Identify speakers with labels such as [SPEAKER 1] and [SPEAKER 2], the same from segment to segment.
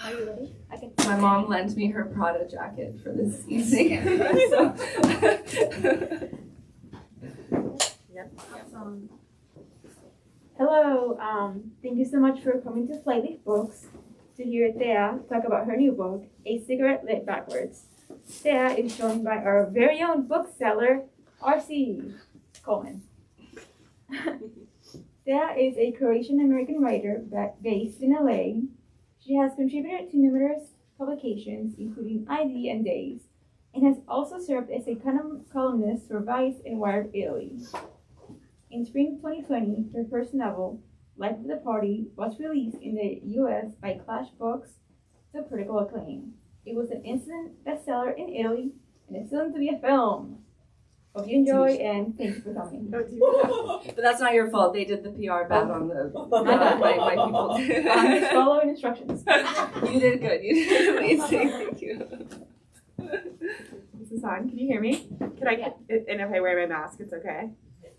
[SPEAKER 1] Are you ready? I can.
[SPEAKER 2] My mom lent me her Prada jacket for this evening. So.
[SPEAKER 1] Yep. Hello. Thank you so much for coming to Flyleaf Books to hear Tea talk about her new book, A Cigarette Lit Backwards. Tea is joined by our very own bookseller, R.C. Coleman. Tea is a Croatian-American writer based in LA. She has contributed to numerous publications, including ID and Days, and has also served as a columnist for Vice and Wired Italy. In spring 2020, her first novel, Life of the Party, was released in the US by Clash Books to critical acclaim. It was an instant bestseller in Italy, and it's soon to be a film. Hope you enjoy, and thanks for coming.
[SPEAKER 2] But that's not your fault. They did the PR bad on the my people.
[SPEAKER 1] I'm just following instructions.
[SPEAKER 2] You did good. You did amazing. Thank you.
[SPEAKER 3] This is on. Can you hear me? Can I?
[SPEAKER 1] Yeah.
[SPEAKER 3] And if I wear my mask, it's okay.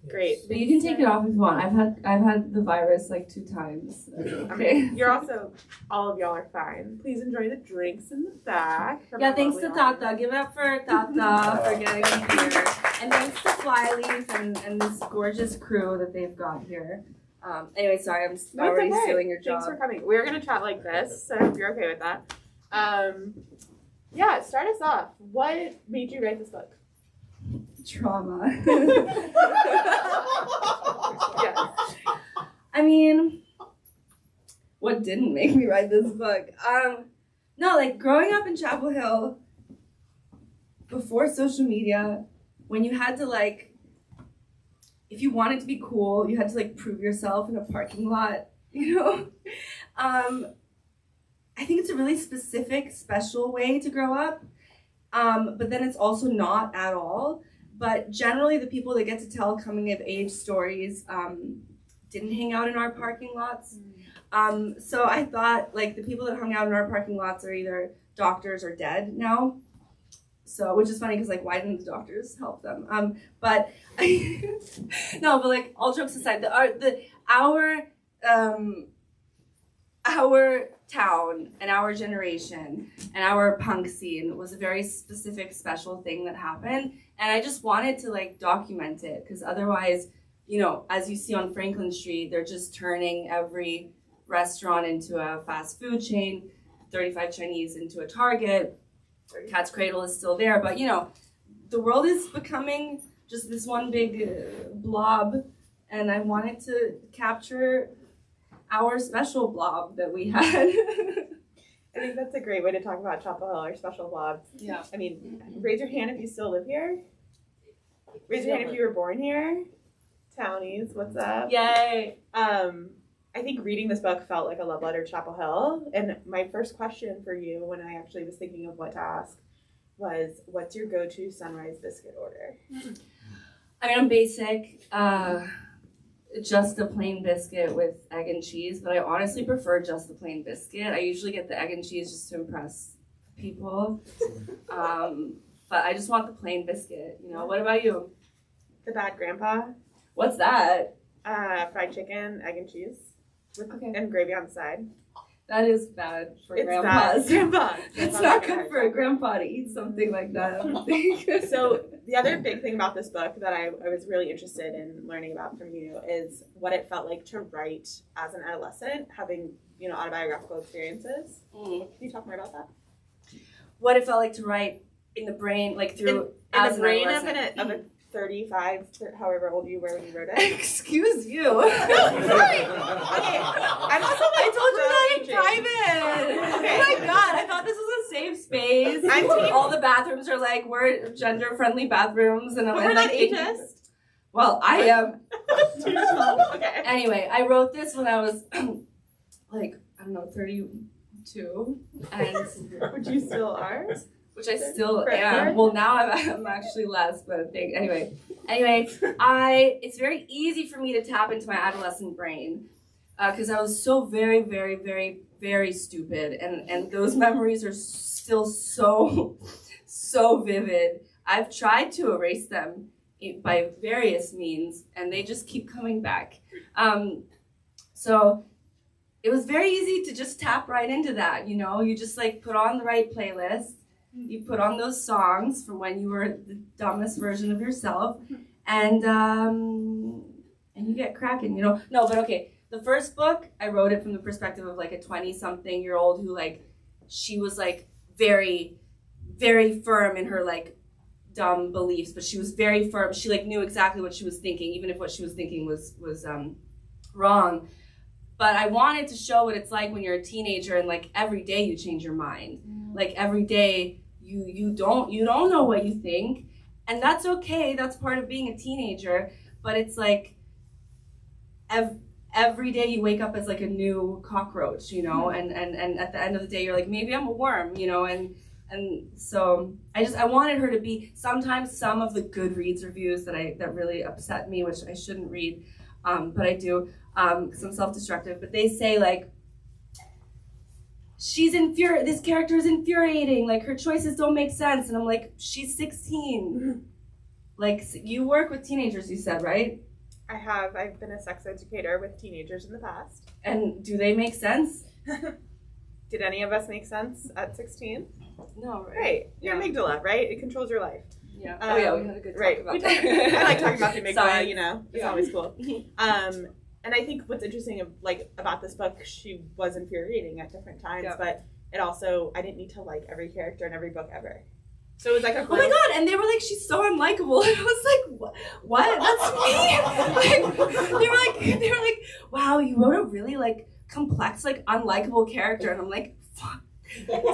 [SPEAKER 3] Great.
[SPEAKER 2] But you can take it off if you want. I've had the virus like 2 times. Okay.
[SPEAKER 3] You're also, all of y'all are fine. Please enjoy the drinks in the back.
[SPEAKER 2] Yeah, thanks to Tata. Give it up for Tata for getting me here. And thanks to Flyleaf and this gorgeous crew that they've got here. Anyway, sorry, I'm already stealing your job.
[SPEAKER 3] Thanks for coming. We're going to chat like this, so I hope you're okay with that. Yeah, start us off. What made you write this book?
[SPEAKER 2] Trauma.
[SPEAKER 3] Yes.
[SPEAKER 2] I mean, what didn't make me write this book? No, like growing up in Chapel Hill, before social media, when you had to like, if you wanted to be cool, you had to like prove yourself in a parking lot, you know? I think it's a really specific, special way to grow up, but then it's also not at all. But generally, the people that get to tell coming of age stories didn't hang out in our parking lots. So I thought like the people that hung out in our parking lots are either doctors or dead now. So, which is funny because like, why didn't the doctors help them? But no, but like all jokes aside, our town and our generation and our punk scene was a very specific, special thing that happened. And I just wanted to like document it because otherwise, you know, as you see on Franklin Street, they're just turning every restaurant into a fast food chain, 35 Chinese into a Target. Cat's Cradle is still there, but you know, the world is becoming just this one big blob, and I wanted to capture our special blob that we had.
[SPEAKER 3] I think that's a great way to talk about Chapel Hill, our special blob.
[SPEAKER 2] Yeah.
[SPEAKER 3] I mean, raise your hand if you still live here. Raise your hand if you were born here. Townies, what's up?
[SPEAKER 2] Yay!
[SPEAKER 3] I think reading this book felt like a love letter to Chapel Hill. And my first question for you, when I actually was thinking of what to ask, was what's your go-to sunrise biscuit order?
[SPEAKER 2] I mean, I'm basic. Just a plain biscuit with egg and cheese, but I honestly prefer just the plain biscuit. I usually get the egg and cheese just to impress people. But I just want the plain biscuit, you know. What about you?
[SPEAKER 3] The Bad Grandpa.
[SPEAKER 2] What's that?
[SPEAKER 3] Fried chicken, egg and cheese,
[SPEAKER 2] Okay.
[SPEAKER 3] and gravy on the side.
[SPEAKER 2] That is bad for
[SPEAKER 3] It's
[SPEAKER 2] grandpas.
[SPEAKER 3] bad. Grandpa.
[SPEAKER 2] It's not good for a grandpa to eat something like that, I don't think.
[SPEAKER 3] So the other big thing about this book that I was really interested in learning about from you is what it felt like to write as an adolescent, having, you know, autobiographical experiences. Can you talk more about that?
[SPEAKER 2] What it felt like to write in the brain, like through
[SPEAKER 3] In
[SPEAKER 2] as
[SPEAKER 3] the
[SPEAKER 2] an
[SPEAKER 3] brain
[SPEAKER 2] adolescent.
[SPEAKER 3] of a 35, however old you were when you wrote it.
[SPEAKER 2] Excuse you.
[SPEAKER 3] No, sorry. Okay, I'm also
[SPEAKER 2] I told you that in private.
[SPEAKER 3] Okay.
[SPEAKER 2] Oh my god, I thought this was a safe space.
[SPEAKER 3] I'm team-
[SPEAKER 2] All the bathrooms are like, we're gender-friendly bathrooms, and I'm
[SPEAKER 3] But we're
[SPEAKER 2] like
[SPEAKER 3] not ageist.
[SPEAKER 2] Well, I am.
[SPEAKER 3] Okay.
[SPEAKER 2] Anyway, I wrote this when I was like, I don't know, 32, and
[SPEAKER 3] Which you still are.
[SPEAKER 2] which I still
[SPEAKER 3] Forever?
[SPEAKER 2] am. Well, now I'm actually less, but anyway, it's very easy for me to tap into my adolescent brain because I was so very, very, very, very stupid, and those memories are still so vivid. I've tried to erase them by various means, and they just keep coming back. So it was very easy to just tap right into that, you know? You just like put on the right playlist, you put on those songs from when you were the dumbest version of yourself, and you get cracking, you know? No, but okay, the first book, I wrote it from the perspective of like a 20-something-year-old who like, she was like very, very firm in her like dumb beliefs, but she was very firm. She like knew exactly what she was thinking, even if what she was thinking was wrong. But I wanted to show what it's like when you're a teenager and like every day you change your mind. Like every day you don't know what you think, and that's okay. That's part of being a teenager. But it's like every day you wake up as like a new cockroach, you know, and at the end of the day you're like, maybe I'm a worm, you know, and so I wanted her to be, sometimes some of the Goodreads reviews that really upset me, which I shouldn't read, but I do, because I'm self-destructive, but they say like, this character is infuriating, like her choices don't make sense, and I'm like, she's 16. Like, you work with teenagers, you said, right?
[SPEAKER 3] I've been a sex educator with teenagers in the past.
[SPEAKER 2] And do they make sense?
[SPEAKER 3] Did any of us make sense at 16?
[SPEAKER 2] No, right?
[SPEAKER 3] Right. Your amygdala, right? It controls your life.
[SPEAKER 2] Yeah. We had a good talk about that.
[SPEAKER 3] I like talking about the amygdala,
[SPEAKER 2] Science.
[SPEAKER 3] you know. It's always cool. And I think what's interesting about this book, she was infuriating at different times, but it also, I didn't need to like every character in every book ever. So it was like
[SPEAKER 2] oh my god, and they were like, she's so unlikable. And I was like, what? That's me. They were like, wow, you wrote a really like complex, like unlikable character. And I'm like, fuck.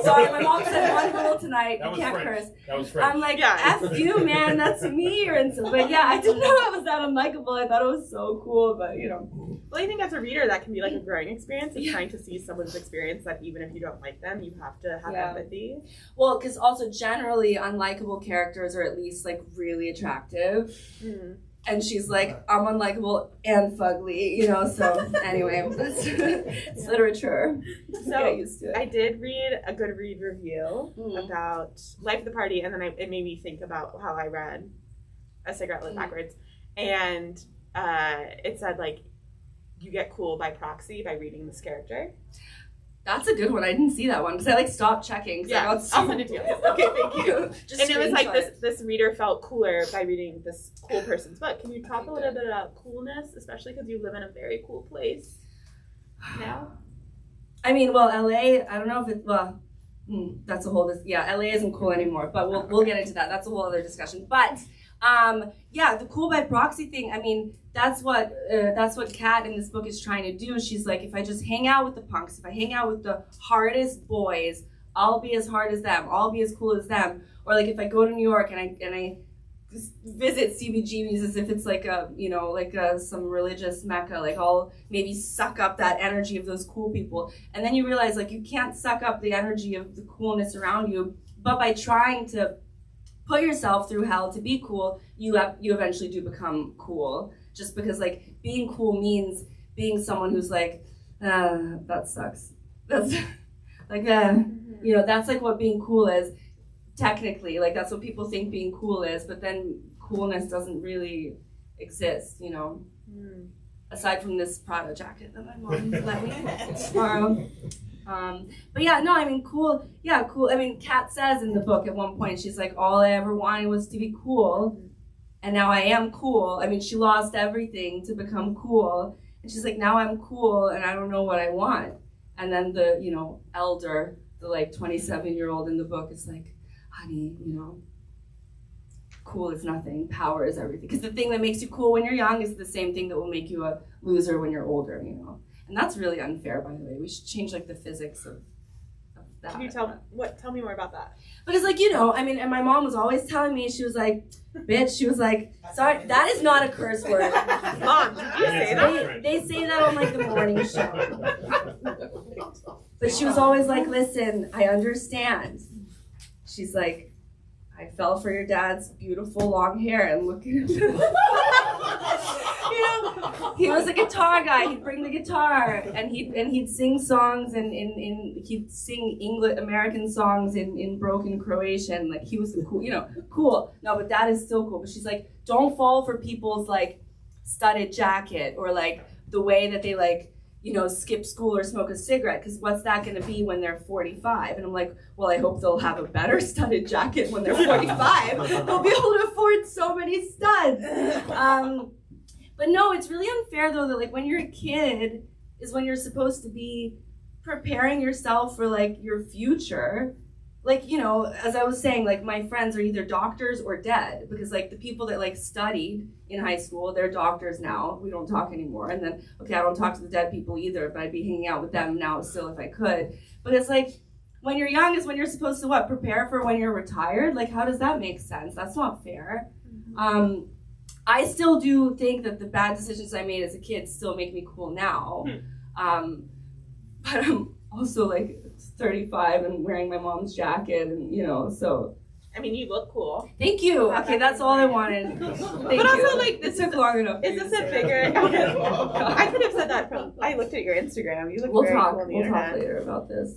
[SPEAKER 2] Sorry, my mom said one rule tonight. You can't curse.
[SPEAKER 4] That was French.
[SPEAKER 2] I'm like, F you, man. That's me. But yeah, I didn't know I was that unlikable. I thought it was so cool, but you know.
[SPEAKER 3] Well, I think as a reader, that can be like a growing experience of trying to see someone's experience that even if you don't like them, you have to have empathy.
[SPEAKER 2] Well, because also generally unlikable characters are at least like really attractive.
[SPEAKER 3] Mm.
[SPEAKER 2] And she's like, I'm unlikable and fugly, you know, so anyway, it's literature.
[SPEAKER 3] So
[SPEAKER 2] Get used to it.
[SPEAKER 3] I did read a Goodreads review about Life of the Party, and then it made me think about how I read A Cigarette Lit Backwards. And it said, like, you get cool by proxy by reading this character.
[SPEAKER 2] That's a good one. I didn't see that one because I like stopped checking.
[SPEAKER 3] Yeah, I'll send it to you. Okay, thank you.
[SPEAKER 2] Just
[SPEAKER 3] and it was like
[SPEAKER 2] screenshot.
[SPEAKER 3] this reader felt cooler by reading this cool person's book. Can you talk a little bit about coolness, especially because you live in a very cool place now?
[SPEAKER 2] I mean, well, LA, I don't know if it's, that's a whole, LA isn't cool anymore, but we'll get into that. That's a whole other discussion. But the cool by proxy thing, I mean, that's what Kat in this book is trying to do. She's like, if I just hang out with the punks, if I hang out with the hardest boys, I'll be as hard as them, I'll be as cool as them. Or like if I go to New York and I visit CBGBs as if it's like some religious mecca, like I'll maybe suck up that energy of those cool people. And then you realize like you can't suck up the energy of the coolness around you, but by trying to put yourself through hell to be cool, you eventually do become cool. Just because like being cool means being someone who's like, that sucks. That's like you know, that's like what being cool is. Technically, like that's what people think being cool is, but then coolness doesn't really exist, you know. Aside from this Prada jacket that my mom let me borrow. But yeah, no, I mean, cool. I mean, Kat says in the book at one point, she's like, all I ever wanted was to be cool, and now I am cool. I mean, she lost everything to become cool, and she's like, now I'm cool, and I don't know what I want. And then the, you know, elder, the like 27-year-old in the book is like, honey, you know, cool is nothing, power is everything. Because the thing that makes you cool when you're young is the same thing that will make you a loser when you're older, you know. And that's really unfair, by the way. We should change like the physics of that.
[SPEAKER 3] Can you tell me more about that?
[SPEAKER 2] Because like, you know, I mean, and my mom was always telling me, she was like, bitch, she was like, sorry, that is not a curse word.
[SPEAKER 3] Mom, did you say that?
[SPEAKER 2] They say that on like the morning show. But she was always like, listen, I understand. She's like, I fell for your dad's beautiful long hair and look at him. You know, he was a guitar guy. He'd bring the guitar and he'd sing songs and he'd sing English American songs in broken Croatian. Like he was cool, you know, cool. No, but that is still cool. But she's like, don't fall for people's like studded jacket or like the way that they like, skip school or smoke a cigarette, because what's that going to be when they're 45? And I'm like, well, I hope they'll have a better studded jacket when they're 45. They'll be able to afford so many studs. But no, it's really unfair though that like when you're a kid is when you're supposed to be preparing yourself for like your future. Like, as I was saying, like my friends are either doctors or dead, because like the people that like studied in high school, they're doctors now. We don't talk anymore. And then, okay, I don't talk to the dead people either, but I'd be hanging out with them now still if I could. But it's like, when you're young is when you're supposed to what? Prepare for when you're retired? Like, how does that make sense? That's not fair.
[SPEAKER 3] Mm-hmm.
[SPEAKER 2] I still do think that the bad decisions I made as a kid still make me cool now. But I'm also like 35 and wearing my mom's jacket, and so.
[SPEAKER 3] I mean, you look cool.
[SPEAKER 2] Thank you. Okay, that's all I wanted. Thank
[SPEAKER 3] but also,
[SPEAKER 2] you.
[SPEAKER 3] like, this
[SPEAKER 2] took long enough.
[SPEAKER 3] Is this a bigger? I could have said that from. I looked at your Instagram. You look very cool on the
[SPEAKER 2] We'll
[SPEAKER 3] internet.
[SPEAKER 2] talk later about this.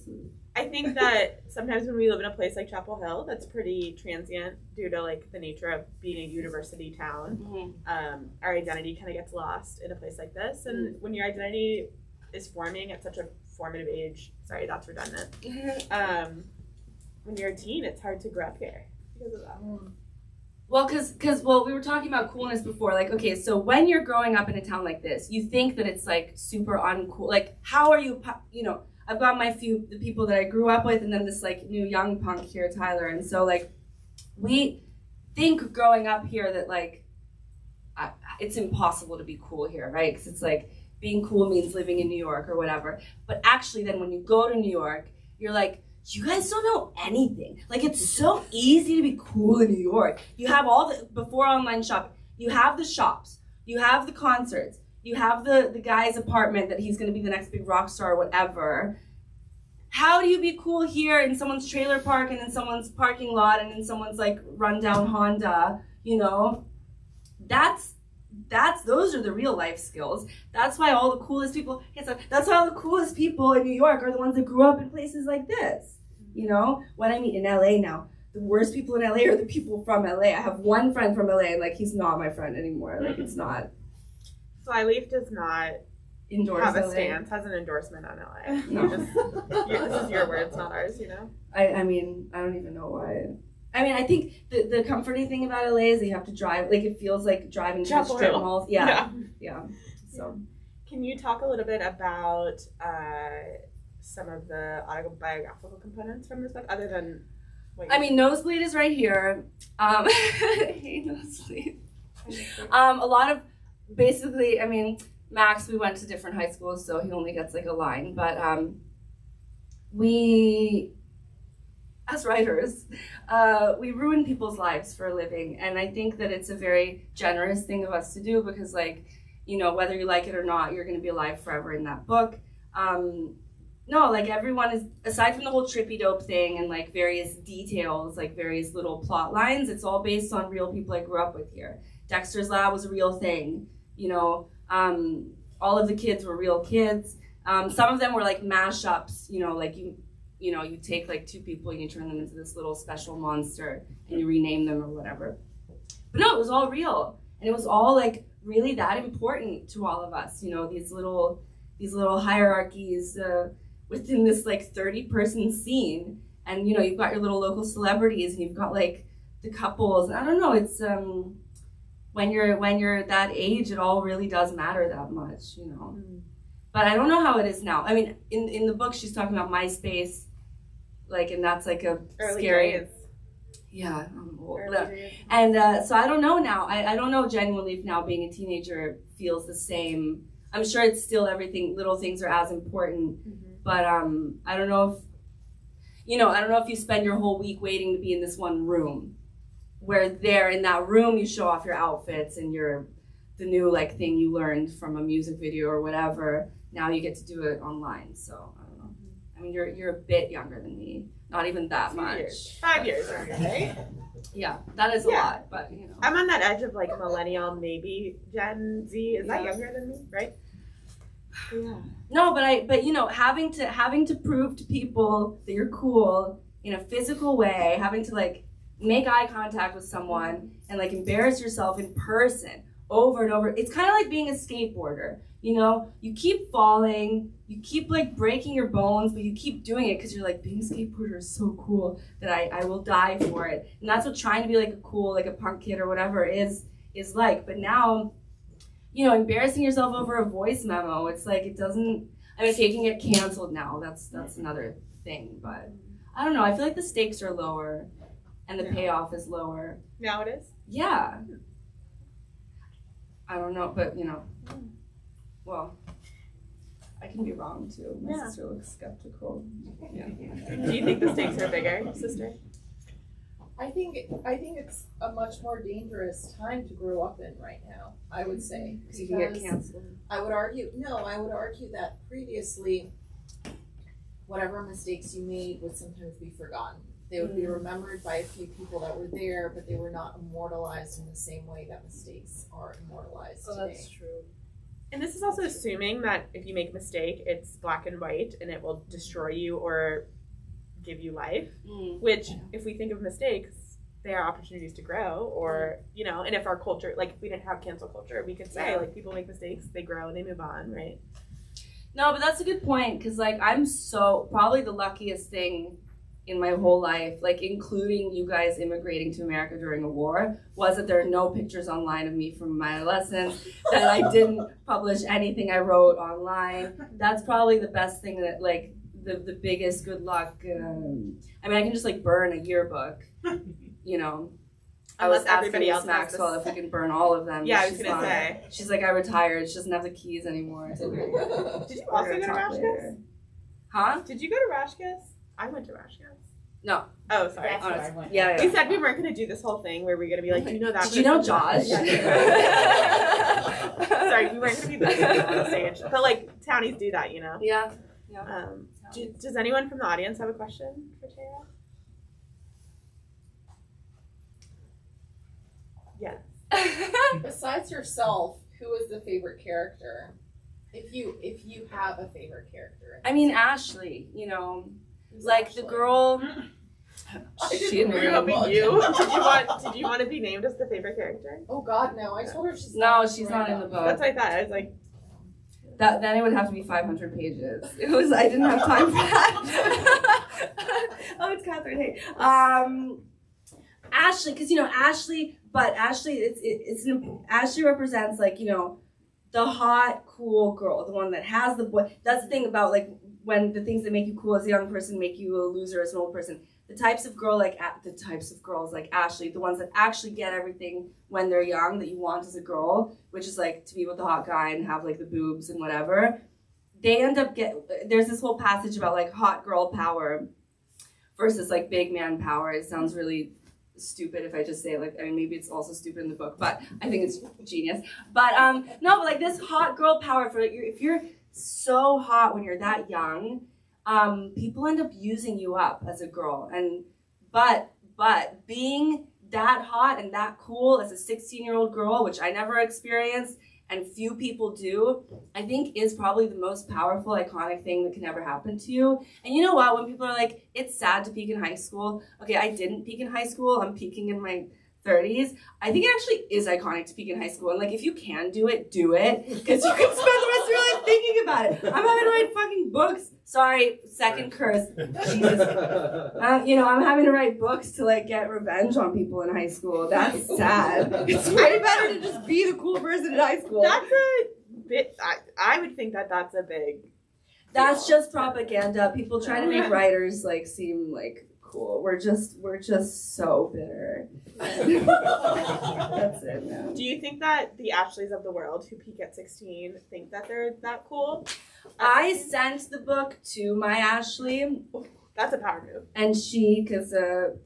[SPEAKER 3] I think that sometimes when we live in a place like Chapel Hill, that's pretty transient due to like the nature of being a university town.
[SPEAKER 2] Mm-hmm.
[SPEAKER 3] Our identity kind of gets lost in a place like this, and when your identity is forming at such a formative age, sorry, that's redundant. When you're a teen, it's hard to grow up here because of that.
[SPEAKER 2] Well, because we were talking about coolness before. Like, okay, so when you're growing up in a town like this, you think that it's like super uncool. Like, how are you? I've got the people that I grew up with, and then this like new young punk here, Tyler. And so like, we think growing up here that like, it's impossible to be cool here, right? Because it's like being cool means living in New York or whatever. But actually, then when you go to New York, you're like, you guys don't know anything. Like, it's so easy to be cool in New York. You have all the, before online shopping, you have the shops, you have the concerts, you have the guy's apartment that he's gonna be the next big rock star or whatever. How do you be cool here in someone's trailer park and in someone's parking lot and in someone's like rundown Honda, those are the real life skills. That's why all the coolest people, that's why all the coolest people in New York are the ones that grew up in places like this. When I meet in LA now, the worst people in LA are the people from LA. I have one friend from LA, and like he's not my friend anymore. Like it's not.
[SPEAKER 3] Flyleaf does not have a stance, has an endorsement on LA.
[SPEAKER 2] No.
[SPEAKER 3] This is your words, not ours,
[SPEAKER 2] I mean, I don't even know why. I mean, I think the comforting thing about LA is that you have to drive, like it feels like driving to the strip malls. Yeah. So.
[SPEAKER 3] Can you talk a little bit about some of the autobiographical components from this book, other than
[SPEAKER 2] Nosebleed is right here. I hate Nosebleed. A lot of, basically, Max, we went to different high schools, so he only gets like a line, but we, as writers, we ruin people's lives for a living, and I think that it's a very generous thing of us to do, because whether you like it or not, you're going to be alive forever in that book. No, like everyone is, aside from the whole trippy dope thing and like various details, like various little plot lines, it's all based on real people I grew up with here. Dexter's Lab was a real thing, all of the kids were real kids. Some of them were like mashups, like you take like two people and you turn them into this little special monster and you rename them or whatever. But no, it was all real. And it was all like really that important to all of us, these little hierarchies within this like 30-person scene. And you've got your little local celebrities and you've got like the couples. I don't know, it's when you're that age, it all really does matter that much, But I don't know how it is now. In the book she's talking about MySpace, like, and that's like a
[SPEAKER 3] early
[SPEAKER 2] scary
[SPEAKER 3] days.
[SPEAKER 2] Yeah, I'm old.
[SPEAKER 3] Days.
[SPEAKER 2] And so I don't know now. I don't know genuinely if now being a teenager feels the same. I'm sure it's still little things are as important, but I don't know if you spend your whole week waiting to be in this one room, where there in that room you show off your outfits and the new like thing you learned from a music video or whatever. Now you get to do it online. So I don't know. You're a bit younger than me, not even that
[SPEAKER 3] 2
[SPEAKER 2] much.
[SPEAKER 3] years. 5 years, right?
[SPEAKER 2] Yeah, that is a lot, but
[SPEAKER 3] I'm on that edge of like millennial, maybe Gen Z. Is that younger than me, right? Yeah.
[SPEAKER 2] No, but having to prove to people that you're cool in a physical way, having to like make eye contact with someone and like embarrass yourself in person over and over. It's kind of like being a skateboarder. You know, you keep falling, you keep like breaking your bones, but you keep doing it because you're like, being a skateboarder is so cool that I will die for it. And that's what trying to be like a cool, like a punk kid or whatever is like. But now, you know, embarrassing yourself over a voice memo, it's like it doesn't, I mean, okay, you can get canceled now. That's another thing. But I don't know. I feel like the stakes are lower and the payoff is lower.
[SPEAKER 3] Now it is?
[SPEAKER 2] Yeah. I don't know, but you know, well, I can be wrong too. My sister looks skeptical. Yeah.
[SPEAKER 3] Do you think the stakes are bigger, sister?
[SPEAKER 4] I think it's a much more dangerous time to grow up in right now, I would say.
[SPEAKER 2] Because you can get canceled.
[SPEAKER 4] I would argue that previously, whatever mistakes you made would sometimes be forgotten. They would be remembered by a few people that were there, but they were not immortalized in the same way that mistakes are immortalized today.
[SPEAKER 2] That's true.
[SPEAKER 3] And this is also assuming that if you make a mistake, it's black and white and it will destroy you or give you life, which if we think of mistakes, they are opportunities to grow, or, you know, and if our culture, like if we didn't have cancel culture, we could say like people make mistakes, they grow and they move on, right?
[SPEAKER 2] No, but that's a good point, because like I'm so, probably the luckiest thing in my whole life, like including you guys immigrating to America during a war, was that there are no pictures online of me from my adolescence, that I didn't publish anything I wrote online. That's probably the best thing, that like the biggest good luck. I mean, I can just like burn a yearbook, you know. I was asking Miss Maxwell if we can burn all of them.
[SPEAKER 3] Yeah, I was gonna say.
[SPEAKER 2] She's like, I retired. She doesn't have the keys anymore. So
[SPEAKER 3] Did you also go to Rashkas?
[SPEAKER 2] Huh?
[SPEAKER 3] Did you go to Rashkas? I went to Rashkas.
[SPEAKER 2] No.
[SPEAKER 3] Oh, sorry.
[SPEAKER 4] That's where I went.
[SPEAKER 2] Yeah.
[SPEAKER 3] We said we weren't going to do this whole thing where we're going to be like, do you know that
[SPEAKER 2] Did you know Josh?
[SPEAKER 3] Sorry, we weren't going to be booking people on stage. But like, townies do that, you know?
[SPEAKER 2] Yeah.
[SPEAKER 3] Does anyone from the audience have a question for Tara? Yes.
[SPEAKER 4] Besides yourself, who is the favorite character? If you have a favorite character.
[SPEAKER 2] I mean, Ashley, you know, like the girl. She didn't
[SPEAKER 3] Grew up in you. Did you want to be named as the favorite character?
[SPEAKER 4] Oh God, no! I told her she's
[SPEAKER 2] not in the book.
[SPEAKER 3] That's what I thought. I was like,
[SPEAKER 2] that then it would have to be 500 pages. I didn't have time for that. Oh, it's Catherine. Hey, Ashley, because you know Ashley, but Ashley, Ashley represents like, you know, the hot, cool girl, the one that has the boy. That's the thing about like when the things that make you cool as a young person make you a loser as an old person. The types of girls like Ashley, the ones that actually get everything when they're young that you want as a girl, which is like to be with the hot guy and have like the boobs and whatever. They end up there's this whole passage about like hot girl power versus like big man power. It sounds really stupid if I just say it, like, I mean, maybe it's also stupid in the book, but I think it's genius. But no, but like this hot girl power, for like, if you're so hot when you're that young, people end up using you up as a girl. And but being that hot and that cool as a 16-year-old girl, which I never experienced and few people do, I think is probably the most powerful, iconic thing that can ever happen to you. And you know what? When people are like, it's sad to peak in high school. Okay, I didn't peak in high school. I'm peaking in my 30s. I think it actually is iconic to peak in high school. And like, if you can do it, do it. Because you can spend the rest of your life thinking about it. I'm having to write fucking books. Sorry, second curse. Jesus. You know, I'm having to write books to like get revenge on people in high school. That's sad. It's way better to just be the cool person in high school.
[SPEAKER 3] That's a bit, I would think that that's a big.
[SPEAKER 2] That's just propaganda. People try to make writers like seem like cool. We're just so bitter. That's it, man.
[SPEAKER 3] Do you think that the Ashleys of the world who peak at 16 think that they're that cool?
[SPEAKER 2] I sent the book to my Ashley.
[SPEAKER 3] That's a power move.
[SPEAKER 2] And because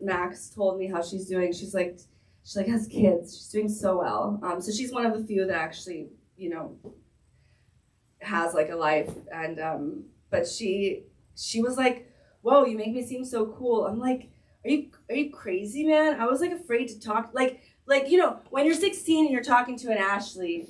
[SPEAKER 2] Max told me how she's doing. She has kids. She's doing so well. So she's one of the few that actually, you know, has like a life. And but she was like, whoa, you make me seem so cool. I'm like, are you crazy, man? I was like afraid to talk, like, you know, when you're 16 and you're talking to an Ashley,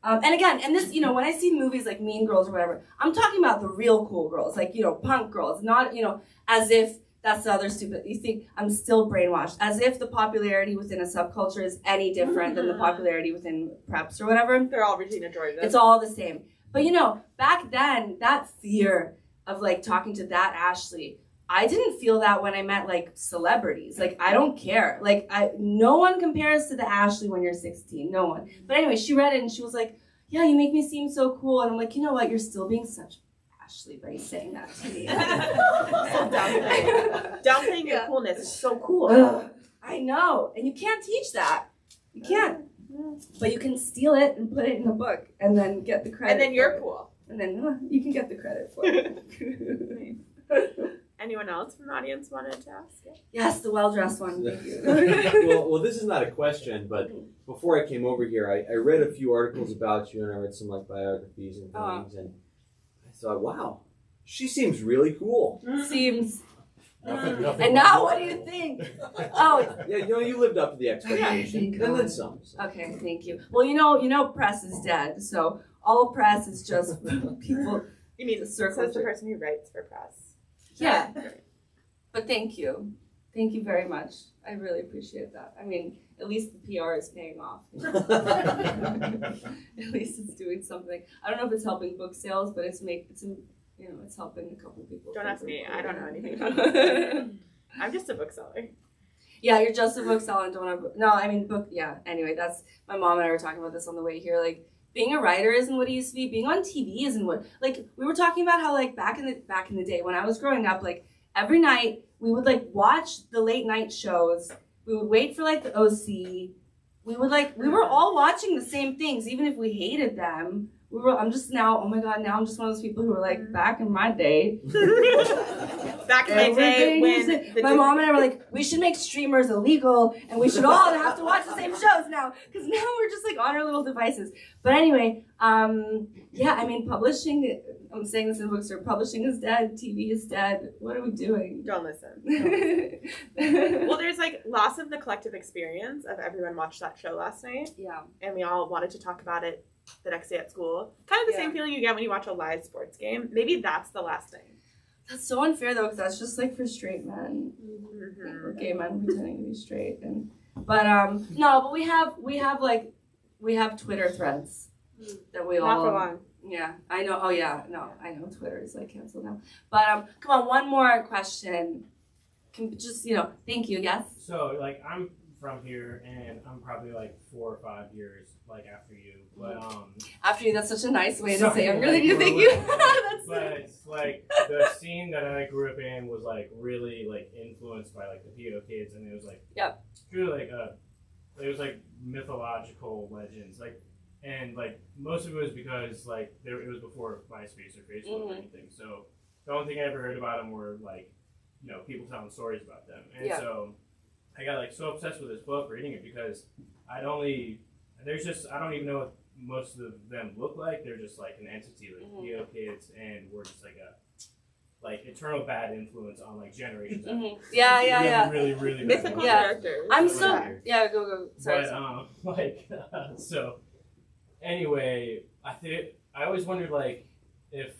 [SPEAKER 2] and again, and this, you know, when I see movies like Mean Girls or whatever, I'm talking about the real cool girls, like, you know, punk girls, not, you know, as if That's the other stupid. You think I'm still brainwashed, as if the popularity within a subculture is any different than the popularity within preps or whatever.
[SPEAKER 3] They're all Regina Georges.
[SPEAKER 2] It's all the same. But you know, back then, that fear of like talking to that Ashley, I didn't feel that when I met like celebrities. Like, I don't care. Like, no one compares to the Ashley when you're 16. No one. But anyway, she read it and she was like, yeah, you make me seem so cool. And I'm like, you know what? You're still being such Ashley by saying that to me.
[SPEAKER 3] Downplaying your coolness is so cool.
[SPEAKER 2] I know. And you can't teach that. You can't. But you can steal it and put it in a book and then get the credit.
[SPEAKER 3] And then you're cool.
[SPEAKER 2] And then you can get the credit for it.
[SPEAKER 3] Anyone else from the audience wanted to ask it?
[SPEAKER 2] Yes, the well-dressed one. Thank you.
[SPEAKER 5] well, this is not a question, but before I came over here, I read a few articles about you, and I read some like biographies and things, and I thought, wow, she seems really cool.
[SPEAKER 2] Seems.
[SPEAKER 6] Nothing
[SPEAKER 2] And now, what do you think? Oh,
[SPEAKER 5] Yeah, you lived up to the expectation,
[SPEAKER 2] Yeah.
[SPEAKER 5] and then some.
[SPEAKER 2] okay, thank you. Well, you know, press is dead, so all press is just people.
[SPEAKER 3] You mean,
[SPEAKER 2] The
[SPEAKER 3] so
[SPEAKER 2] circle
[SPEAKER 3] it's the
[SPEAKER 2] jerk.
[SPEAKER 3] person who writes for press.
[SPEAKER 2] Yeah. But thank you very much. I really appreciate that. I mean, at least the PR is paying off. At least it's doing something. I don't know if it's helping book sales, but it's helping a couple people.
[SPEAKER 3] Don't ask me. I don't know anything about books. I'm just a bookseller.
[SPEAKER 2] Yeah, you're just a bookseller and don't have no. I mean, book. Yeah. Anyway, that's my mom and I were talking about this on the way here. Like, being a writer isn't what it used to be. Being on TV isn't what. Like, we were talking about how like back in the day when I was growing up, like every night we would like watch the late night shows. We would wait for like the OC. We were all watching the same things, even if we hated them. I'm just now, oh my God, now I'm just one of those people who were like, back in my day.
[SPEAKER 3] Back in my day when
[SPEAKER 2] my mom and I were like, we should make streamers illegal and we should all have to watch the same shows now. Because now we're just like on our little devices. But anyway, yeah, I mean, publishing, I'm saying this in the bookstore, publishing is dead, TV is dead. What are we doing?
[SPEAKER 3] Don't listen. Well, there's like loss of the collective experience of everyone watched that show last night.
[SPEAKER 2] Yeah.
[SPEAKER 3] And we all wanted to talk about it the next day at school. Kind of the
[SPEAKER 2] Yeah.
[SPEAKER 3] same feeling you get when you watch a live sports game. Maybe that's the last thing.
[SPEAKER 2] That's so unfair though, because that's just like for straight men. Or gay men pretending to be straight. But no, but we have Twitter threads that we all.
[SPEAKER 3] Not for long.
[SPEAKER 2] Yeah, I know. Oh yeah, no, I know Twitter is like canceled now. But come on, one more question. Just thank you. Yes.
[SPEAKER 6] So like I'm from here, and I'm probably like 4 or 5 years like after you, but
[SPEAKER 2] After you, that's such a nice way to
[SPEAKER 6] Sorry,
[SPEAKER 2] say I'm
[SPEAKER 6] like,
[SPEAKER 2] really
[SPEAKER 6] we're
[SPEAKER 2] thank you.
[SPEAKER 6] But it's like the scene that I grew up in was like really like influenced by like the PO kids, and it was like truly like it was like mythological legends, like, and like most of it was because like it was before MySpace or Facebook or anything. So the only thing I ever heard about them were like people telling stories about them, and so I got like so obsessed with this book reading it because I don't even know what most of them look like. They're just like an entity, like PO kids, and we're just like a eternal bad influence on like generations.
[SPEAKER 2] Yeah.
[SPEAKER 6] Really
[SPEAKER 3] Mythical
[SPEAKER 2] Yeah.
[SPEAKER 3] characters.
[SPEAKER 2] I'm
[SPEAKER 6] so
[SPEAKER 2] so
[SPEAKER 6] Yeah.
[SPEAKER 2] go. Sorry.
[SPEAKER 6] But so anyway, I always wondered like if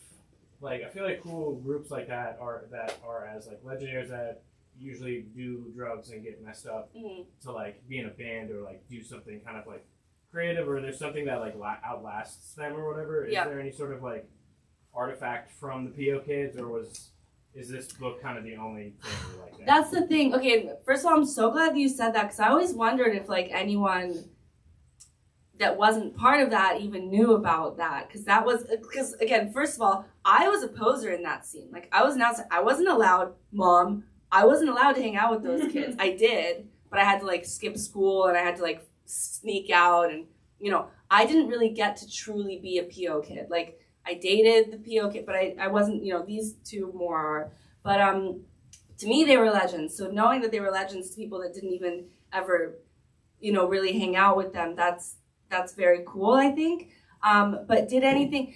[SPEAKER 6] like I feel like cool groups like that are as like legionnaires that usually do drugs and get messed up to like be in a band or like do something kind of like creative, or there's something that like outlasts them or whatever. Is there any sort of like artifact from the PO kids, or is this book kind of the only thing like that?
[SPEAKER 2] That's the thing. Okay, first of all, I'm so glad that you said that, because I always wondered if like anyone that wasn't part of that even knew about that, because again, first of all, I was a poser in that scene. Like I wasn't allowed, Mom, I wasn't allowed to hang out with those kids. I did, but I had to like skip school and I had to like sneak out, and I didn't really get to truly be a PO kid. Like I dated the PO kid, but I wasn't, these two more are. But to me they were legends. So knowing that they were legends to people that didn't even ever, really hang out with them, that's very cool, I think. But did anything,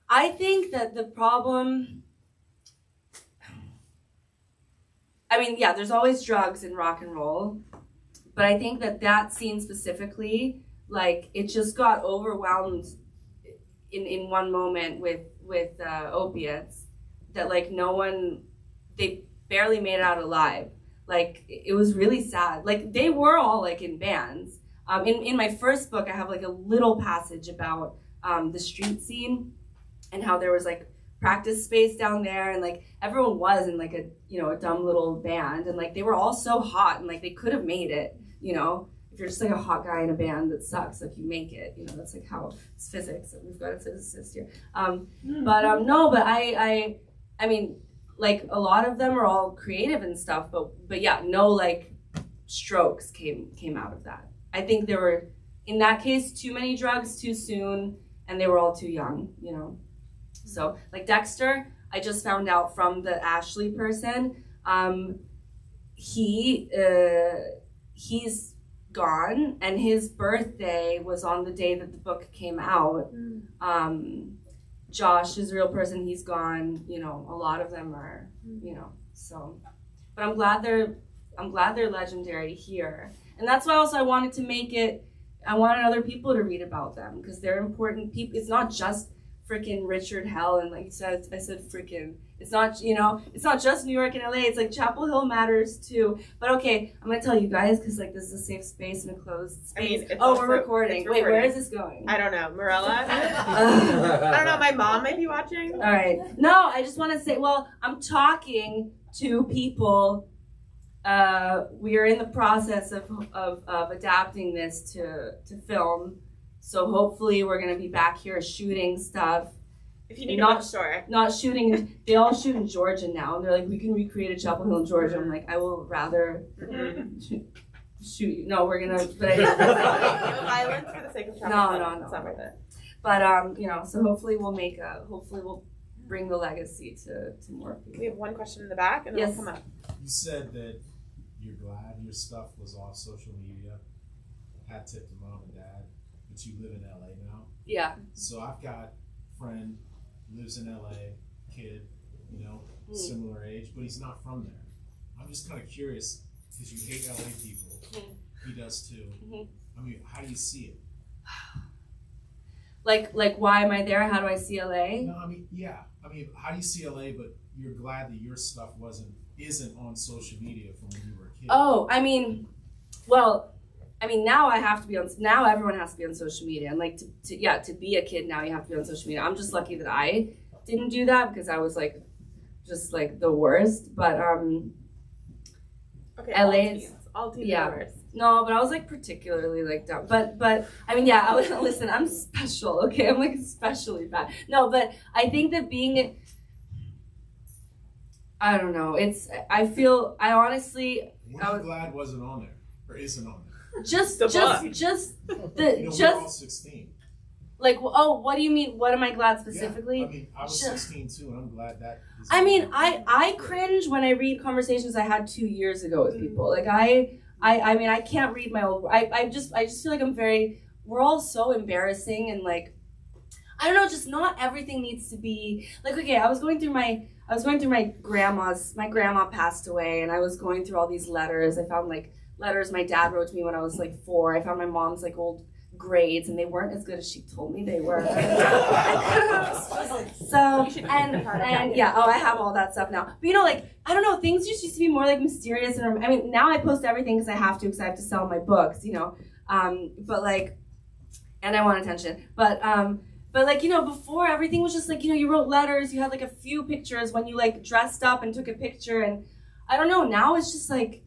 [SPEAKER 2] I think that the problem, I mean, yeah, there's always drugs in rock and roll, but I think that scene specifically, like, it just got overwhelmed in one moment with opiates, that like no one, they barely made it out alive. Like, it was really sad. Like, they were all like in bands. In my first book, I have like a little passage about the street scene and how there was like practice space down there, and like everyone was in like a, you know, a dumb little band, and like they were all so hot, and like they could have made it, you know. If you're just like a hot guy in a band that sucks, like you make it, you know, that's like how it's physics. We've got a physicist here. But I mean, like a lot of them are all creative and stuff, but yeah, no like strokes came out of that. I think there were, in that case, too many drugs too soon, and they were all too young, you know. So like Dexter, I just found out from the Ashley person, he's gone, and his birthday was on the day that the book came out. Josh is a real person, he's gone, you know, a lot of them are, you know, so, but I'm glad they're legendary here. And that's why also I wanted to make it, I wanted other people to read about them, because they're important people. It's not just freaking Richard Hell, and like you said, I said freaking. It's not, you know, it's not just New York and LA. It's like Chapel Hill matters too. But okay, I'm gonna tell you guys, because like this is a safe space and a closed space.
[SPEAKER 3] I mean,
[SPEAKER 2] we're recording. Wait, where is this going?
[SPEAKER 3] I don't know, Morella. I don't know. My mom might be watching.
[SPEAKER 2] All right. No, I just want to say. Well, I'm talking to people. We are in the process of adapting this to film. So hopefully we're gonna be back here shooting stuff.
[SPEAKER 3] If you need not sure.
[SPEAKER 2] Not shooting. They all shoot in Georgia now, and they're like, we can recreate a Chapel Hill in Georgia. I'm like, I will rather shoot you. No, we're gonna. But
[SPEAKER 3] no violence for the sake of Chapel Hill.
[SPEAKER 2] No.
[SPEAKER 3] It's not worth it.
[SPEAKER 2] But you know, so hopefully we'll bring the legacy to more people.
[SPEAKER 3] We have one question in the back, and then we'll come up.
[SPEAKER 7] You said that you're glad your stuff was off social media. Hat tip to mom and dad, but you live in LA now.
[SPEAKER 2] Yeah.
[SPEAKER 7] So I've got a friend lives in LA, kid, you know, similar age, but he's not from there. I'm just kind of curious, because you hate LA people. He does too. I mean, how do you see it?
[SPEAKER 2] Like why am I there? How do I see LA?
[SPEAKER 7] No, I mean, yeah. I mean, how do you see LA, but you're glad that your stuff isn't on social media from when you were a kid?
[SPEAKER 2] Oh, I mean, well, now I have to be on. Now everyone has to be on social media, and like to be a kid now, you have to be on social media. I'm just lucky that I didn't do that, because I was like, just like the worst. But
[SPEAKER 3] okay,
[SPEAKER 2] LA's
[SPEAKER 3] all teens
[SPEAKER 2] yeah.
[SPEAKER 3] are the worst.
[SPEAKER 2] No, but I was like particularly like dumb. But I mean, yeah, I was listen. I'm special, okay? I'm like especially bad. No, but I think that being, I don't know. I honestly.
[SPEAKER 7] What are you glad wasn't on there or isn't on there?
[SPEAKER 2] Just
[SPEAKER 7] you know, we're all 16.
[SPEAKER 2] Like, oh, what do you mean? What am I glad specifically?
[SPEAKER 7] Yeah, I mean, I was 16 too, and I'm glad that.
[SPEAKER 2] I mean, I cringe when I read conversations I had 2 years ago with people. Like I mean, I can't read my old. I just feel like we're all so embarrassing, and like, I don't know, just not everything needs to be like, okay, I was going through my grandma's. My grandma passed away, and I was going through all these letters. I found like letters my dad wrote to me when I was like 4. I found my mom's like old grades, and they weren't as good as she told me they were. So and yeah, I have all that stuff now. But you know, like, I don't know, things used to be more like mysterious, and I mean, now I post everything because I have to sell my books, you know. But like, and I want attention. But like, you know, before everything was just like, you know, you wrote letters, you had like a few pictures when you like dressed up and took a picture, and I don't know, now it's just like,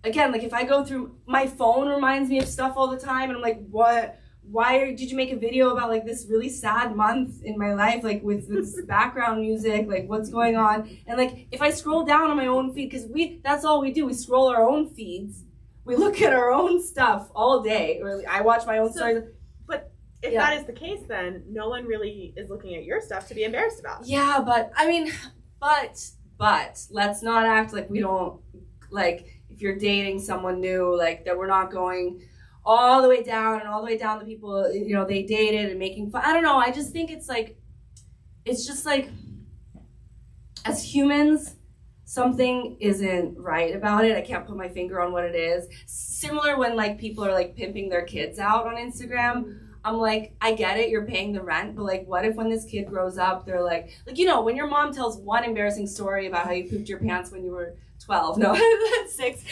[SPEAKER 2] again, like if I go through, my phone reminds me of stuff all the time, and I'm like, what? Why did you make a video about like this really sad month in my life, like with this background music, like what's going on? And like, if I scroll down on my own feed, because that's all we do, we scroll our own feeds, we look at our own stuff all day, or I watch my own stories.
[SPEAKER 3] But if that is the case, then no one really is looking at your stuff to be embarrassed about.
[SPEAKER 2] Yeah, but I mean, but let's not act like we don't, like, if you're dating someone new, like that we're not going all the way down and all the way down the people, you know, they dated and making fun. I don't know. I just think it's just like, as humans, something isn't right about it. I can't put my finger on what it is. Similar when like people are like pimping their kids out on Instagram. I'm like, I get it, you're paying the rent, but like, what if when this kid grows up, they're like, you know, when your mom tells one embarrassing story about how you pooped your pants when you were 12, no, 6,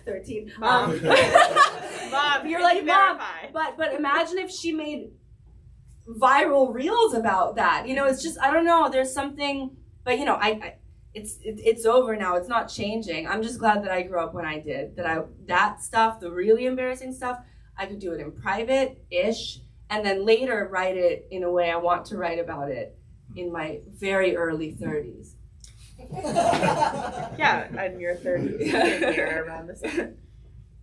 [SPEAKER 2] 13.
[SPEAKER 3] Mom,
[SPEAKER 2] You're like, Mom, but imagine if she made viral reels about that. You know, it's just, I don't know, there's something, but you know, it's over now. It's not changing. I'm just glad that I grew up when I did. That stuff, the really embarrassing stuff, I could do it in private-ish, and then later write it in a way I want to write about it in my very early 30s.
[SPEAKER 3] Yeah, and your 30s here around the same.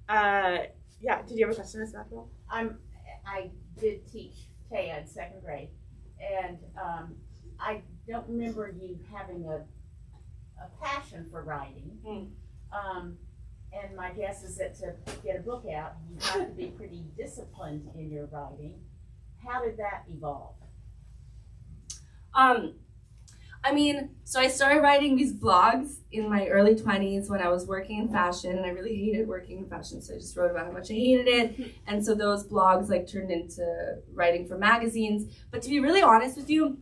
[SPEAKER 3] Yeah, did you have a question, Ms. Maxwell?
[SPEAKER 8] I did teach TEA in 2nd grade, and I don't remember you having a passion for writing. And my guess is that to get a book out, you have to be pretty disciplined in your writing. How did that evolve?
[SPEAKER 2] I mean, so I started writing these blogs in my early 20s when I was working in fashion, and I really hated working in fashion, so I just wrote about how much I hated it. And so those blogs like turned into writing for magazines. But to be really honest with you,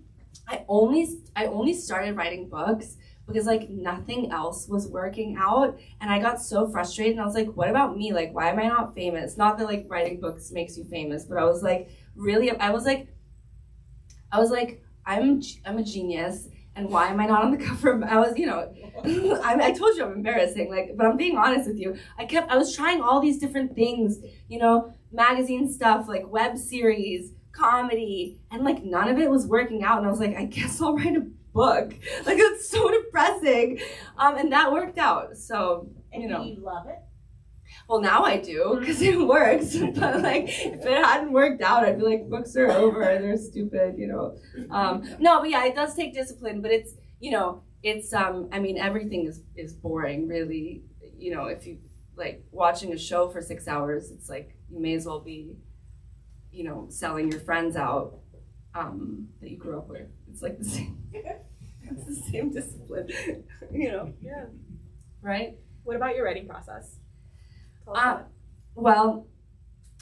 [SPEAKER 2] I only started writing books because like nothing else was working out, and I got so frustrated, and I was like, what about me? Like, why am I not famous? Not that like writing books makes you famous, but I was like, really, I was like, I'm a genius, and why am I not on the cover of, I was, you know, I told you I'm embarrassing, like, but I'm being honest with you. I was trying all these different things, you know, magazine stuff, like web series, comedy, and like none of it was working out, and I was like, I guess I'll write a book. Like, it's so depressing. And that worked out, so, you know.
[SPEAKER 8] Do you love it?
[SPEAKER 2] Well, now I do, because it works. But like, if it hadn't worked out, I'd be like, books are over, they're stupid, you know. No, but yeah, it does take discipline, but it's, you know, it's, I mean, everything is boring, really. You know, if you, like, watching a show for 6 hours, it's like, you may as well be, you know, selling your friends out that you grew up with. It's like the same, it's the same discipline, you know.
[SPEAKER 3] Yeah.
[SPEAKER 2] Right?
[SPEAKER 3] What about your writing process?
[SPEAKER 2] Well,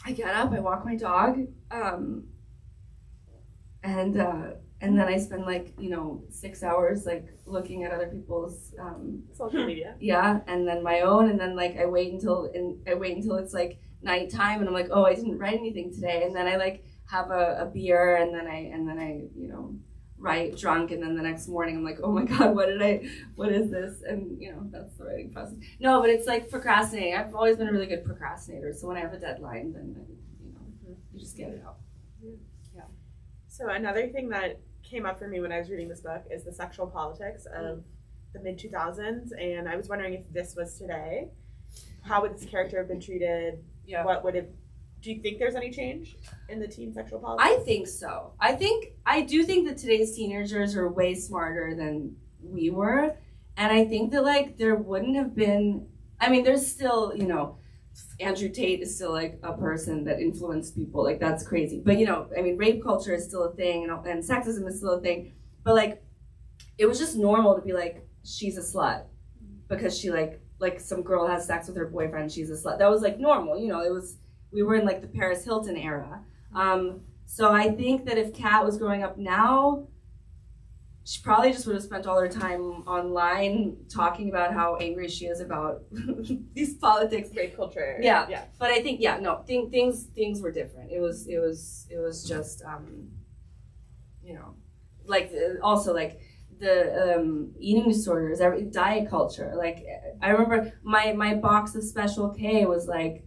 [SPEAKER 2] I get up, I walk my dog, and then I spend like, you know, 6 hours like looking at other people's
[SPEAKER 3] social media.
[SPEAKER 2] Yeah, and then my own, and then like I wait until it's like nighttime, and I'm like, oh, I didn't write anything today, and then I like have a beer, and then I you know, write drunk, and then the next morning I'm like, oh my god, what is this? And you know, that's the writing process. No, but it's like procrastinating. I've always been a really good procrastinator, so when I have a deadline, then you know, you just get it out. Yeah.
[SPEAKER 3] So another thing that came up for me when I was reading this book is the sexual politics of the mid-2000s, and I was wondering if this was today, how would this character have been treated?
[SPEAKER 2] Yeah.
[SPEAKER 3] What would it? Do you think there's any change in the teen sexual politics?
[SPEAKER 2] I think so. I do think that today's teenagers are way smarter than we were. And I think that like there wouldn't have been, I mean, there's still, you know, Andrew Tate is still like a person that influenced people. Like, that's crazy. But, you know, I mean, rape culture is still a thing, and sexism is still a thing. But like, it was just normal to be like, she's a slut because she like some girl has sex with her boyfriend, she's a slut. That was like normal, you know, we were in like the Paris Hilton era. So I think that if Kat was growing up now, she probably just would have spent all her time online talking about how angry she is about these politics.
[SPEAKER 3] Rape culture.
[SPEAKER 2] Yeah. But I think, things were different. It was just, you know, like also like the eating disorders, diet culture. Like, I remember my box of Special K was like,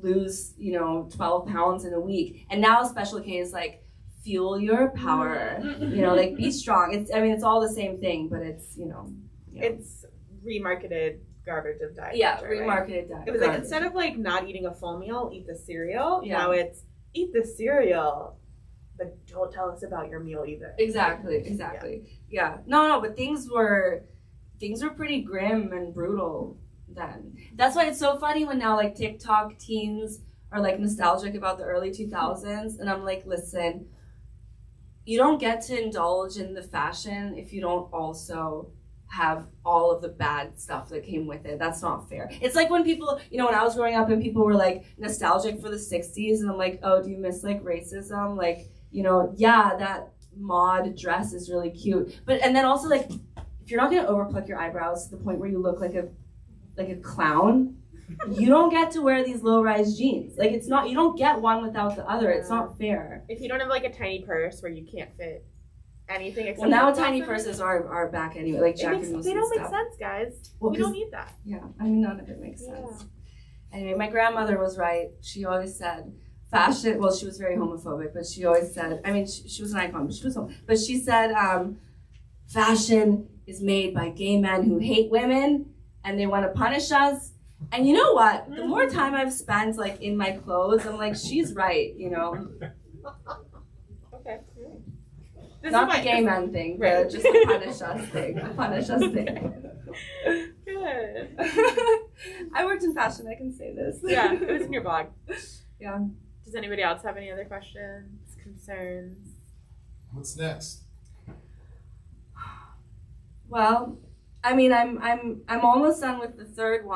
[SPEAKER 2] lose, you know, 12 pounds in a week. And now Special K is like, fuel your power, you know, like, be strong. It's all the same thing, but it's, you know.
[SPEAKER 3] It's remarketed garbage of diet.
[SPEAKER 2] Yeah,
[SPEAKER 3] culture,
[SPEAKER 2] remarketed
[SPEAKER 3] right?
[SPEAKER 2] diet.
[SPEAKER 3] It was like, instead of like not eating a full meal, eat the cereal.
[SPEAKER 2] Yeah.
[SPEAKER 3] Now it's eat the cereal, but don't tell us about your meal either.
[SPEAKER 2] Exactly. Yeah. No, but things were pretty grim and brutal then. That's why it's so funny when now like TikTok teens are like nostalgic about the early 2000s, and I'm like, listen, you don't get to indulge in the fashion if you don't also have all of the bad stuff that came with it. That's not fair. It's like when people, you know, when I was growing up and people were like nostalgic for the 60s, and I'm like, oh, do you miss like racism? Like, you know, yeah, that mod dress is really cute. But, and then also like, if you're not gonna overpluck your eyebrows to the point where you look like a clown, you don't get to wear these low-rise jeans. Like, it's not, you don't get one without the other. It's not fair.
[SPEAKER 3] If you don't have like a tiny purse where you can't fit anything except
[SPEAKER 2] well, now tiny purses are back anyway. Like Jack and Wilson
[SPEAKER 3] they don't make
[SPEAKER 2] stuff.
[SPEAKER 3] sense, guys.
[SPEAKER 2] Well,
[SPEAKER 3] we don't need that.
[SPEAKER 2] Yeah, I mean, none of it makes sense. Anyway, my grandmother was right. She always said fashion, well, she was very homophobic, but she always said, I mean, she was an icon, but she said fashion is made by gay men who hate women and they want to punish us. And you know what? The more time I've spent like in my clothes, I'm like, she's right, you know.
[SPEAKER 3] Okay.
[SPEAKER 2] Not the gay man thing, but just the punish us thing. The punish us thing.
[SPEAKER 3] Good.
[SPEAKER 2] I worked in fashion, I can say this.
[SPEAKER 3] Yeah, it was in your blog.
[SPEAKER 2] Yeah.
[SPEAKER 3] Does anybody else have any other questions, concerns?
[SPEAKER 7] What's next?
[SPEAKER 2] Well, I mean, I'm almost done with the third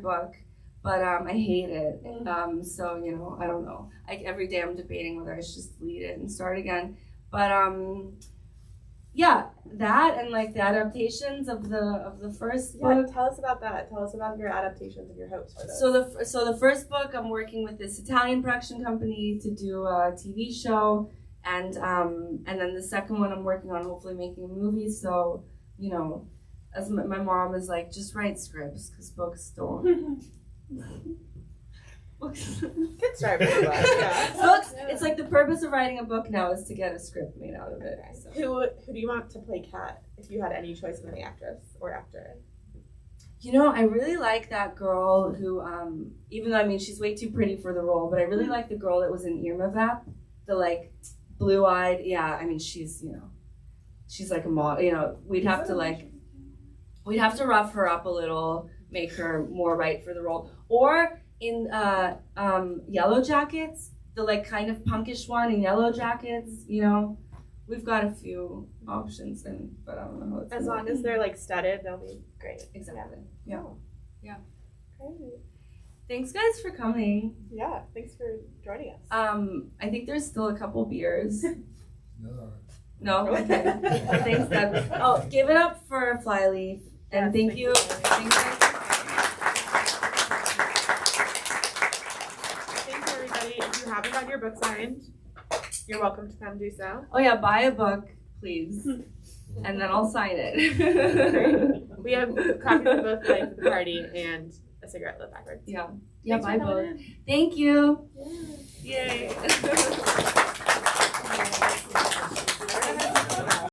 [SPEAKER 2] book, but I hate it. So you know, I don't know. Every day I'm debating whether I should just delete it and start again. But yeah, that and like the adaptations of the first book.
[SPEAKER 3] Yeah, tell us about that. Tell us about your adaptations of your hopes for this.
[SPEAKER 2] So the first book, I'm working with this Italian production company to do a TV show, and then the second one I'm working on hopefully making a movie. So you know, as my mom is like, just write scripts because books don't. Books.
[SPEAKER 3] Good start for the book. Yeah.
[SPEAKER 2] Books. It's like the purpose of writing a book now is to get a script made out of it. So.
[SPEAKER 3] Who do you want to play Kat if you had any choice of any actress or actor?
[SPEAKER 2] You know, I really like that girl who, even though I mean she's way too pretty for the role, but I really like the girl that was in Irma Vap, the like blue-eyed. Yeah, I mean she's like a model. You know, we'd have to rough her up a little, make her more right for the role, or in Yellow Jackets, the like kind of punkish one in Yellow Jackets. You know, we've got a few options, but I don't know how it's
[SPEAKER 3] as long as they're like studded, they'll be great.
[SPEAKER 2] Exactly. Yeah. Yeah.
[SPEAKER 3] Great.
[SPEAKER 2] Thanks, guys, for coming.
[SPEAKER 3] Yeah, thanks for joining us.
[SPEAKER 2] I think there's still a couple beers.
[SPEAKER 7] No.
[SPEAKER 2] No? Okay. Thanks, Deb. Oh, give it up for Flyleaf. And thank you. Thanks,
[SPEAKER 3] everybody. If you haven't got your book signed, you're welcome to come do so.
[SPEAKER 2] Oh, yeah, buy a book, please. And then I'll sign it.
[SPEAKER 3] We have copies of both Life of the Party and a cigarette lit backwards.
[SPEAKER 2] Yeah. Yeah,
[SPEAKER 3] Thanks
[SPEAKER 2] buy
[SPEAKER 3] for
[SPEAKER 2] both.
[SPEAKER 3] coming in.
[SPEAKER 2] Thank you.
[SPEAKER 3] Yeah.
[SPEAKER 2] Yay.